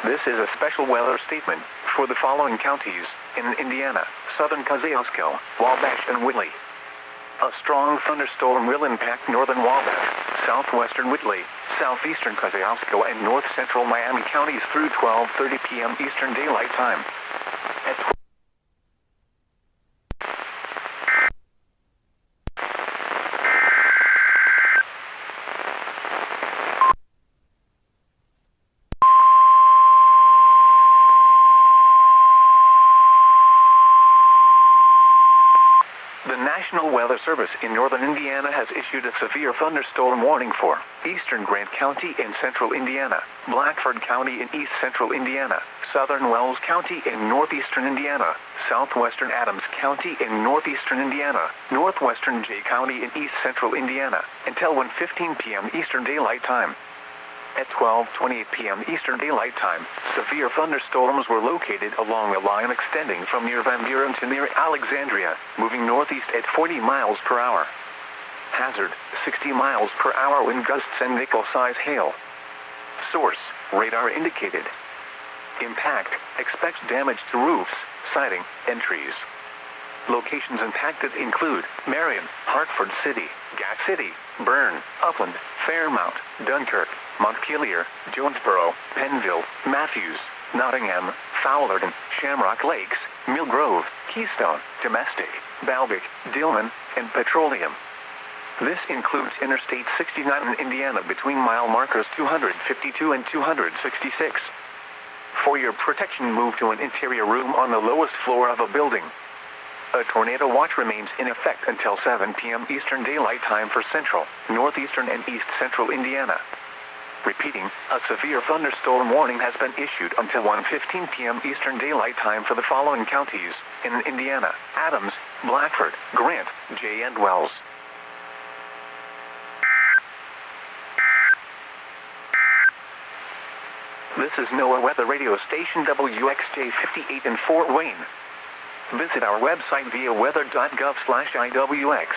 This is a special weather statement for the following counties in Indiana: southern Kosciuszko, Wabash, and Whitley. A strong thunderstorm will impact northern Wabash, southwestern Whitley, southeastern Kosciuszko, and north-central Miami counties through 12:30 p.m. Eastern Daylight Time. At The National Weather Service in northern Indiana has issued a severe thunderstorm warning for eastern Grant County in central Indiana, Blackford County in east central Indiana, southern Wells County in northeastern Indiana, southwestern Adams County in northeastern Indiana, northwestern Jay County in east central Indiana, until 1:15 p.m. Eastern Daylight Time. At 12:28 p.m. Eastern Daylight Time, severe thunderstorms were located along a line extending from near Van Buren to near Alexandria, moving northeast at 40 miles per hour. Hazard: 60 miles per hour wind gusts and nickel-size hail. Source: radar indicated. Impact: expect damage to roofs, siding, and trees. Locations impacted include Marion, Hartford City, Gas City, Bern, Upland, Fairmount, Dunkirk, Montpelier, Jonesboro, Pennville, Matthews, Nottingham, Fowlerton, Shamrock Lakes, Mill Grove, Keystone, Domestic, Balbic, Dillman, and Petroleum. This includes Interstate 69 in Indiana between mile markers 252 and 266. For your protection, move to an interior room on the lowest floor of a building. A tornado watch remains in effect until 7 p.m. Eastern Daylight Time for central, northeastern, and east central Indiana. Repeating, a severe thunderstorm warning has been issued until 1:15 p.m. Eastern Daylight Time for the following counties in Indiana: Adams, Blackford, Grant, Jay, and Wells. This is NOAA Weather Radio Station WXJ58 in Fort Wayne. Visit our website via weather.gov/IWX.